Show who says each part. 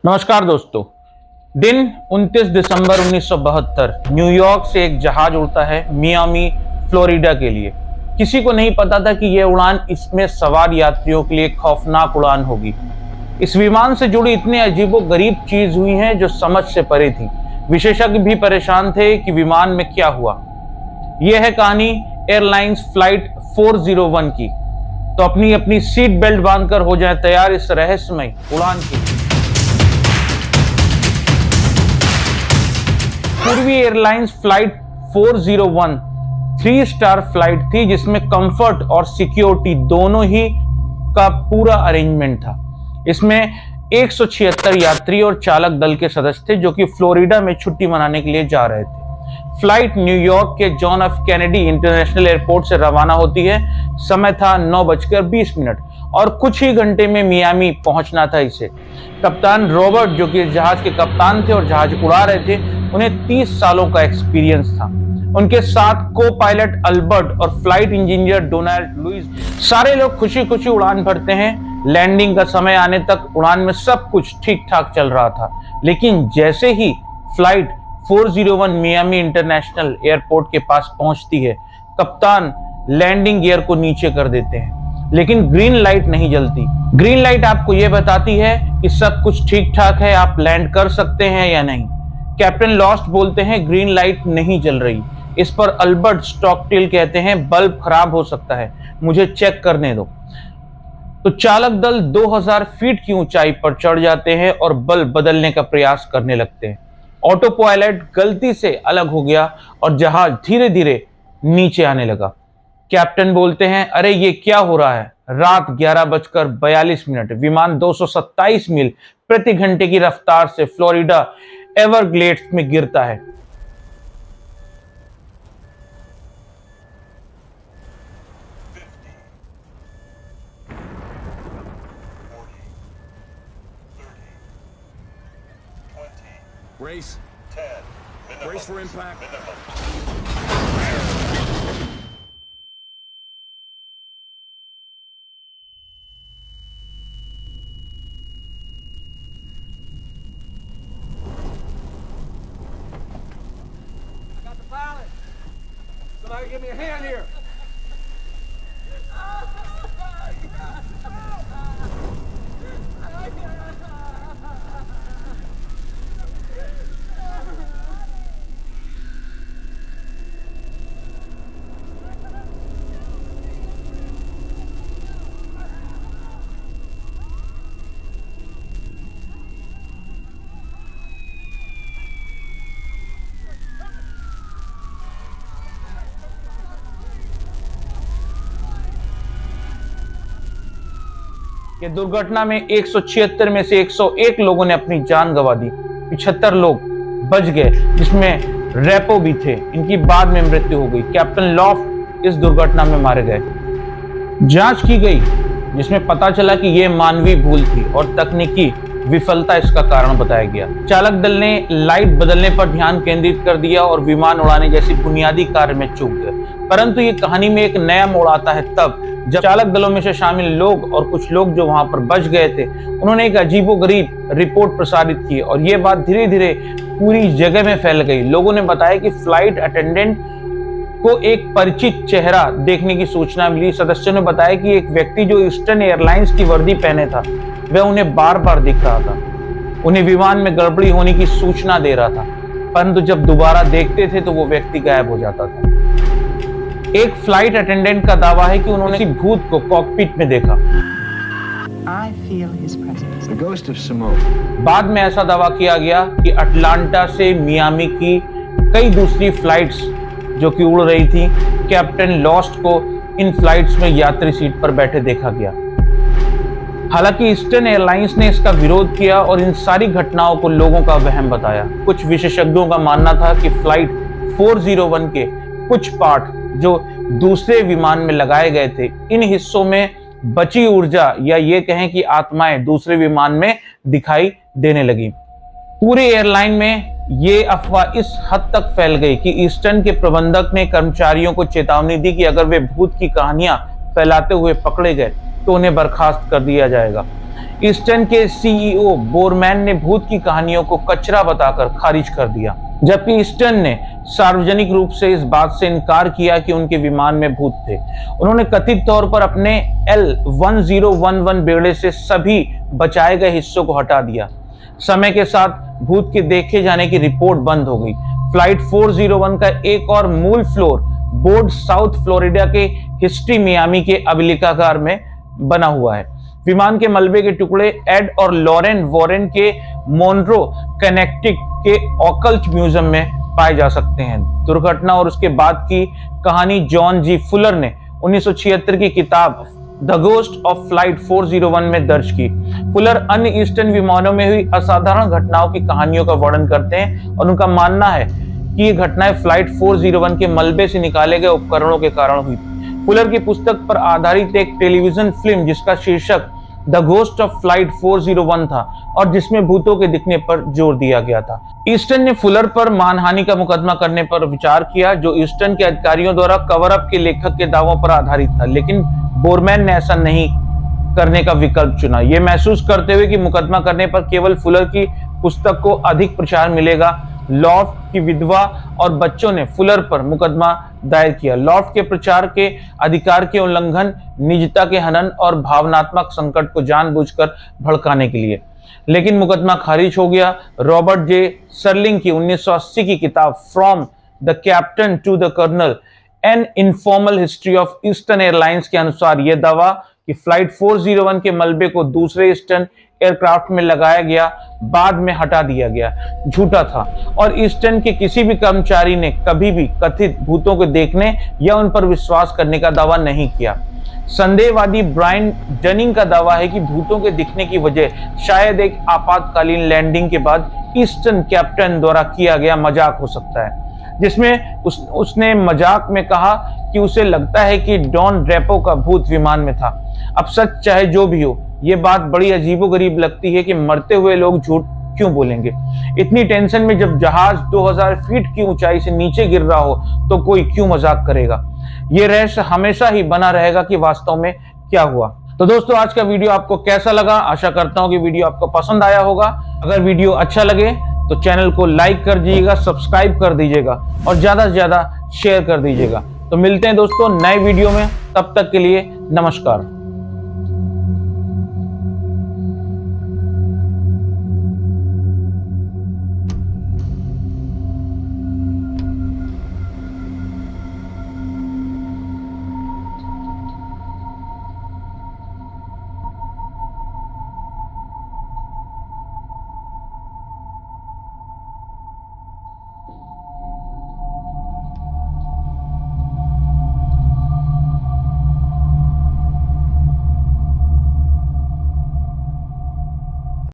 Speaker 1: नमस्कार दोस्तों। दिन 29 दिसंबर 1972 न्यूयॉर्क से एक जहाज उड़ता है मियामी फ्लोरिडा के लिए। किसी को नहीं पता था कि यह उड़ान इसमें सवार यात्रियों के लिए खौफनाक उड़ान होगी। इस विमान से जुड़ी इतनी अजीबोगरीब चीज हुई हैं जो समझ से परे थी। विशेषज्ञ भी परेशान थे कि विमान में क्या हुआ। यह है कहानी एयरलाइंस फ्लाइट 401 की। तो अपनी अपनी सीट बेल्ट बांधकर हो जाए तैयार इस रहस्यमय उड़ान के लिए। पूर्वी एयरलाइंस फ्लाइट 401 3 स्टार फ्लाइट थी, जिसमें कंफर्ट और सिक्योरिटी दोनों ही का पूरा अरेंजमेंट था। इसमें 176 यात्री और चालक दल के सदस्य थे जो कि फ्लोरिडा में छुट्टी मनाने के लिए जा रहे थे। फ्लाइट न्यूयॉर्क के John F Kennedy international airport से रवाना होती है। समय था 9:20 और कुछ ही घंटे में मियामी पहुंचना था इसे। कप्तान रॉबर्ट, जो कि जहाज के कप्तान थे और जहाज उड़ा रहे थे, उन्हें 30 सालों का एक्सपीरियंस था। उनके साथ को पायलट अल्बर्ट और फ्लाइट इंजीनियर डोनाल्ड लुइस। सारे लोग खुशी खुशी उड़ान भरते हैं। लैंडिंग का समय आने तक उड़ान में सब कुछ ठीक ठाक चल रहा था, लेकिन जैसे ही फ्लाइट 401 मियामी इंटरनेशनल एयरपोर्ट के पास पहुंचती है, कप्तान लैंडिंग गियर को नीचे कर देते हैं, लेकिन ग्रीन लाइट नहीं जलती। ग्रीन लाइट आपको यह बताती है कि सब कुछ ठीक ठाक है, आप लैंड कर सकते हैं या नहीं। कैप्टन लॉस्ट बोलते हैं ग्रीन लाइट नहीं जल रही। इस पर अल्बर्ट स्टॉकटेल कहते हैं बल्ब खराब हो सकता है, मुझे चेक करने दो। तो चालक दल 2000 फीट की ऊंचाई पर चढ़ जाते हैं और बल्ब बदलने का प्रयास करने लगते हैं। ऑटो पायलट गलती से अलग हो गया और जहाज धीरे धीरे नीचे आने लगा। कैप्टन बोलते हैं, अरे ये क्या हो रहा है। रात 11:42 विमान 227 मील प्रति घंटे की रफ्तार से फ्लोरिडा एवरग्लेड्स में गिरता है।
Speaker 2: Brace. 10. Brace for impact. I got the pilot. Somebody give me a hand here.
Speaker 1: ये दुर्घटना में 176 में से 101 लोगों ने अपनी जान गंवा दी। 75 लोग बच गए, जिसमें रेपो भी थे। इनकी बाद में मृत्यु हो गई। कैप्टन लॉफ्ट इस दुर्घटना में मारे गए। जांच की गई, जिसमें पता चला कि यह मानवीय भूल थी और तकनीकी विफलता इसका कारण बताया गया। चालक दल ने लाइट बदलने पर ध्यान केंद्रित कर दिया और विमान उड़ाने जैसी बुनियादी कार्य में चूक गए। परंतु ये कहानी में एक नया मोड़ आता है तब जब चालक दलों में से शामिल लोग और कुछ लोग जो वहां पर बच गए थे, उन्होंने एक अजीबोगरीब रिपोर्ट प्रसारित की और यह बात धीरे धीरे पूरी जगह में फैल गई। लोगों ने बताया कि फ्लाइट अटेंडेंट को एक परिचित चेहरा देखने की सूचना मिली। सदस्यों ने बताया कि एक व्यक्ति जो ईस्टर्न एयरलाइंस की वर्दी पहने था, वह उन्हें बार बार दिख रहा था। उन्हें विमान में गड़बड़ी होने की सूचना दे रहा था, परंतु जब दोबारा देखते थे तो वो व्यक्ति गायब हो जाता था। एक फ्लाइट अटेंडेंट का दावा है कि उन्होंने किसी भूत को कॉकपिट में देखा।
Speaker 3: I feel his presence.
Speaker 2: The ghost of Simone.
Speaker 1: बाद में ऐसा दावा किया गया कि अटलांटा से मियामी की कई दूसरी फ्लाइट्स जो कि उड़ रही थी, कैप्टन लॉस्ट को इन फ्लाइट्स में यात्री सीट पर बैठे देखा गया। हालांकि ईस्टर्न एयरलाइंस ने इसका विरोध किया और इन सारी घटनाओं को लोगों का वहम बताया। कुछ विशेषज्ञों का मानना था कि फ्लाइट 401 के कुछ पार्ट जो दूसरे विमान में लगाए गए थे, इन हिस्सों में बची ऊर्जा या ये कहें कि आत्माएं दूसरे विमान में दिखाई देने लगी। पूरे एयरलाइन में ये अफवाह इस हद तक फैल गई कि ईस्टर्न के प्रबंधक ने कर्मचारियों को चेतावनी दी कि अगर वे भूत की कहानियां फैलाते हुए पकड़े गए तो उन्हें बर्खास्त कर दिया जाएगा। ईस्टर्न के सीईओ बोरमैन ने भूत की कहानियों को कचरा बताकर खारिज कर दिया, जबकि ईस्टर्न ने सार्वजनिक रूप से इस बात से इनकार किया कि उनके विमान में भूत थे। उन्होंने कथित तौर पर अपने L1011 बेड़े से सभी बचाए गए हिस्सों को हटा दिया। समय के साथ भूत के देखे जाने की रिपोर्ट बंद हो गई। फ्लाइट 401 का एक और मूल फ्लोर बोर्ड साउथ फ्लोरिडा के हिस्ट्री मियामी के अभिलेखागार में बना हुआ है। विमान के मलबे के टुकड़े एड और लॉरेन वॉरेन के मोनरो कनेक्टिकट के ऑकल्ट म्यूजियम में पाए जा सकते हैं। दुर्घटना और उसके बाद की कहानी जॉन जी फुलर ने 1976 की किताब द घोस्ट ऑफ फ्लाइट 401 में दर्ज की। फुलर अन्य ईस्टर्न विमानों में हुई असाधारण घटनाओं की कहानियों का वर्णन करते हैं और उनका मानना है कि ये घटनाएं फ्लाइट 401 के मलबे से निकाले गए उपकरणों के कारण हुई। फुलर की पुस्तक पर आधारित एक टेलीविजन फिल्म जिसका शीर्षक द घोस्ट ऑफ फ्लाइट 401 था और जिसमें भूतों के दिखने पर जोर दिया गया था। ईस्टर्न ने फुलर पर मानहानि का मुकदमा करने पर विचार किया, जो ईस्टर्न के अधिकारियों द्वारा कवर अप के लेखक के दावों पर आधारित था, लेकिन बोरमैन ने ऐसा नहीं करने का विकल्प चुना, ये महसूस करते हुए कि मुकदमा करने पर केवल फुलर की पुस्तक को अधिक प्रचार मिलेगा। लॉफ्ट की विधवा और बच्चों ने फुलर पर मुकदमा दायर किया। लॉफ्ट के प्रचार के अधिकार के उल्लंघन, निजता के हनन और भावनात्मक संकट को जानबूझकर भड़काने के लिए, लेकिन मुकदमा खारिज हो गया। रॉबर्ट जे सर्लिंग की 1980 की किताब from the captain to the colonel an informal history of Eastern Airlines के अनुसार यह दावा कि फ्लाइट 401 के मलबे को दूसरे ईस्टर्न एयरक्राफ्ट में लगाया गया बाद में हटा दिया गया झूठा था और ईस्टर्न के किसी भी कर्मचारी ने कभी भी कथित भूतों को देखने या उन पर विश्वास करने का दावा नहीं किया। संदेहवादी ब्रायन डनिंग का दावा है कि भूतों के दिखने की वजह शायद एक आपातकालीन लैंडिंग के बाद ईस्टर्न कैप्टन द्वारा किया गया मजाक हो सकता है, जिसमें उसने मजाक में कहा कि उसे लगता है कि डॉन ड्रेपो का भूत विमान में था। अब सच चाहे जो भी हो, ये बात बड़ी अजीबोगरीब लगती है कि मरते हुए लोग झूठ क्यों बोलेंगे। इतनी टेंशन में जब जहाज 2000 फीट की ऊंचाई से नीचे गिर रहा हो तो कोई क्यों मजाक करेगा। ये रहस्य हमेशा ही बना रहेगा कि वास्तव में क्या हुआ। तो दोस्तों, आज का वीडियो आपको कैसा लगा? आशा करता हूं कि वीडियो आपको पसंद आया होगा। अगर वीडियो अच्छा लगे तो चैनल को लाइक कर दीजिएगा, सब्सक्राइब कर दीजिएगा और ज्यादा से ज्यादा शेयर कर दीजिएगा। तो मिलते हैं दोस्तों नए वीडियो में, तब तक के लिए नमस्कार।